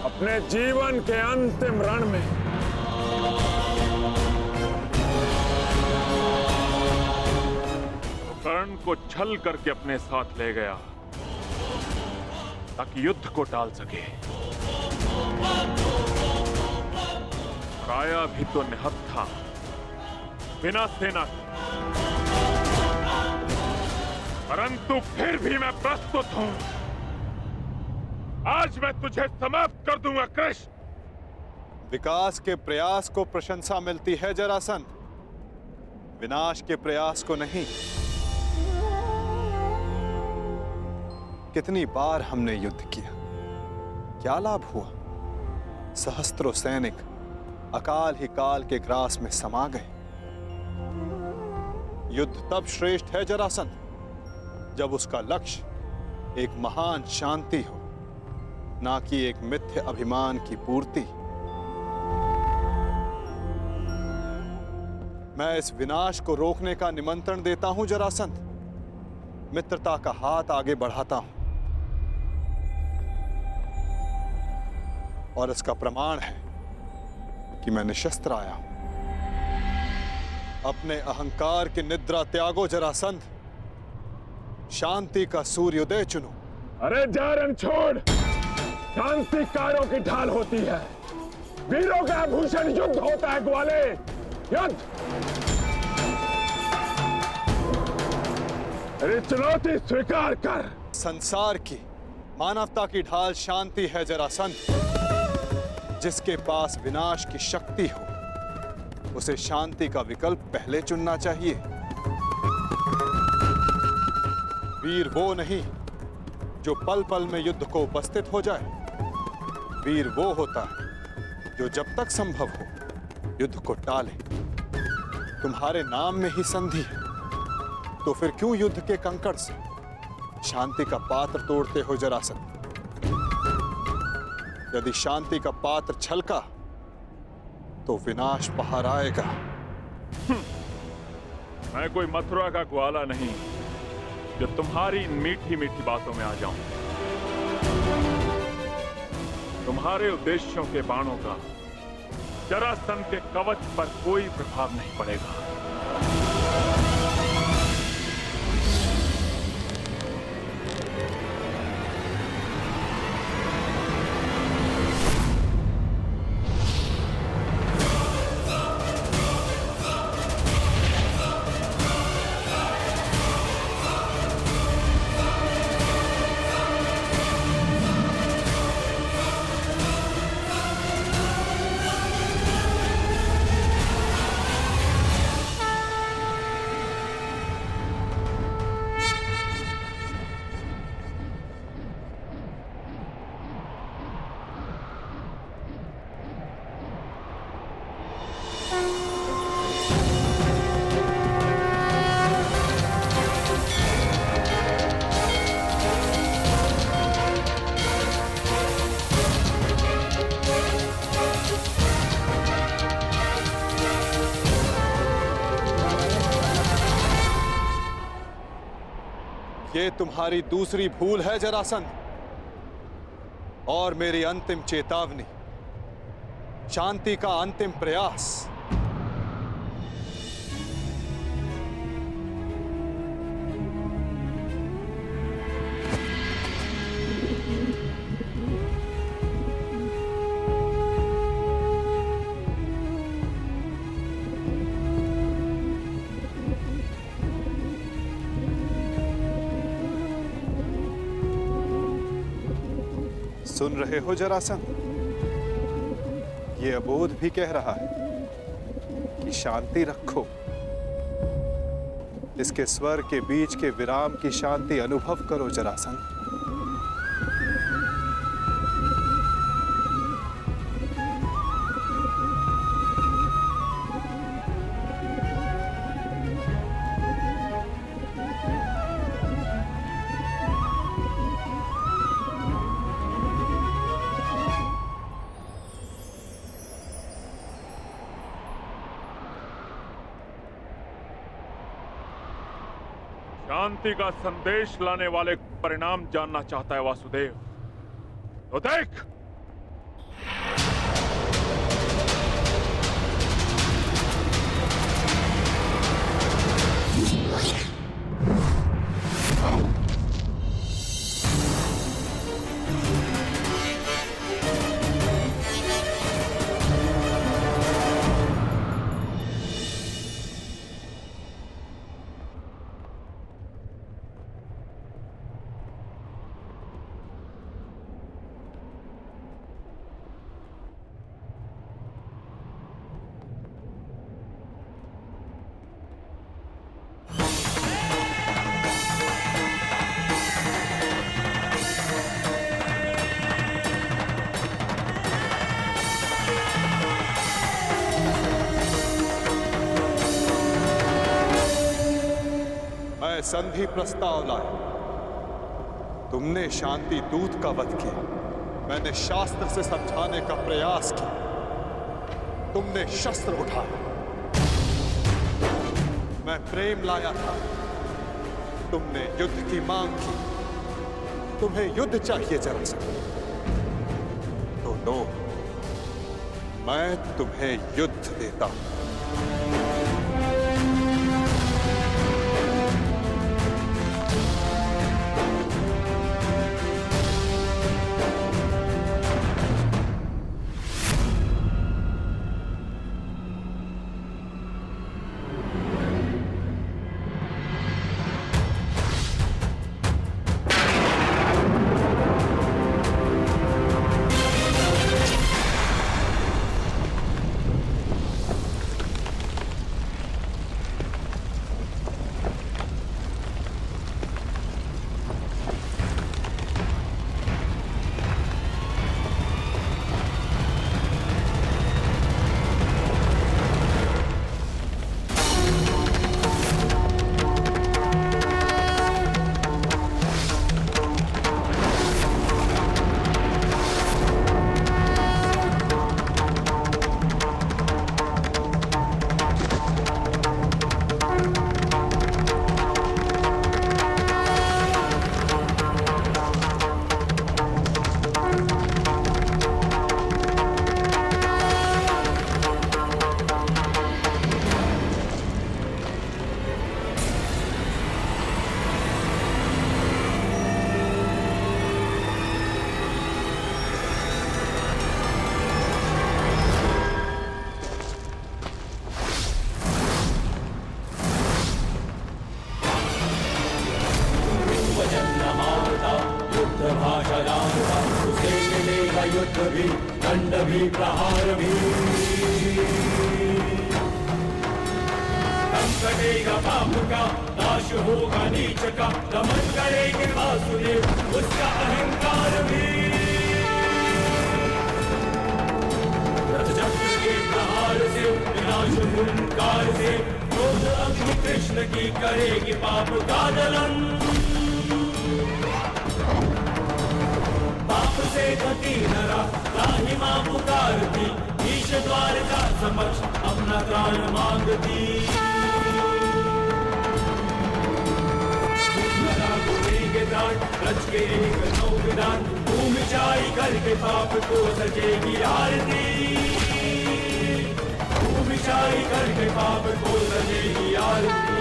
अपने जीवन के अंतिम रण में कर्ण को छल करके अपने साथ ले गया ताकि युद्ध को टाल सके। काया भी तो निहत था बिना सेना के, परंतु फिर भी मैं प्रस्तुत हूं। आज मैं तुझे समाप्त कर दूंगा कृष्ण। विकास के प्रयास को प्रशंसा मिलती है जरासंध, विनाश के प्रयास को नहीं। कितनी बार हमने युद्ध किया, क्या लाभ हुआ? सहस्त्रों सैनिक अकाल ही काल के ग्रास में समा गए। युद्ध तब श्रेष्ठ है जरासंध जब उसका लक्ष्य एक महान शांति हो, ना कि एक मिथ्य अभिमान की पूर्ति। मैं इस विनाश को रोकने का निमंत्रण देता हूं जरासंध, मित्रता का हाथ आगे बढ़ाता हूं, और इसका प्रमाण है कि मैं निशस्त्र आया हूं। अपने अहंकार की निद्रा त्यागो जरासंध, शांति का सूर्योदय चुनो। अरे जा रण छोड़, शांति कारों की ढाल होती है, वीरों का आभूषण युद्ध होता है ग्वाले, युद्ध। अरे चुनौती स्वीकार कर। संसार की मानवता की ढाल शांति है जरासंध। जिसके पास विनाश की शक्ति हो उसे शांति का विकल्प पहले चुनना चाहिए। वीर वो नहीं जो पल पल में युद्ध को उपस्थित हो जाए, वीर वो होता है जो जब तक संभव हो युद्ध को टाले। तुम्हारे नाम में ही संधि है, तो फिर क्यों युद्ध के कंकड़ से शांति का पात्र तोड़ते हो जरासंध? यदि शांति का पात्र छलका तो विनाश पहाड़ आएगा। मैं कोई मथुरा का ग्वाला नहीं जो तुम्हारी इन मीठी मीठी बातों में आ जाऊं। तुम्हारे उद्देश्यों के बाणों का जरासंध के कवच पर कोई प्रभाव नहीं पड़ेगा। ये तुम्हारी दूसरी भूल है जरासंध, और मेरी अंतिम चेतावनी, शांति का अंतिम प्रयास। सुन रहे हो जरासंध? ये अबोध भी कह रहा है कि शांति रखो। इसके स्वर के बीच के विराम की शांति अनुभव करो जरासंध। शांति का संदेश लाने वाले परिणाम जानना चाहता है वासुदेव, तो देख, संधि प्रस्ताव लाया। तुमने शांति दूत का वध किया, मैंने शास्त्र से समझाने का प्रयास किया, तुमने शस्त्र उठाया। मैं प्रेम लाया था, तुमने युद्ध की मांग की। तुम्हें युद्ध चाहिए जरासंध, तो लो, मैं तुम्हें युद्ध देता हूं। युद्ध भी, दंड भी, प्रहार भी। दम कटेगा पाप का, नाश होगा नीच का, दमन करेंगे वासुदेव उसका अहंकार भी। रथ चक्र के प्रहार से, विनाश हुंकार से, क्रोध अग्नि कृष्ण की करेगी पाप का दलन। पाप से गति नरा, त्राहि मां पुकारती, ईश द्वार का समक्ष अपना त्राण मांगती। नरा गुरेंगे त्राण, रच के एक नौ विधान, भूमि चाई करके पाप को सजेगी आरती। भूमि चाई करके पाप को सजेगी आरती।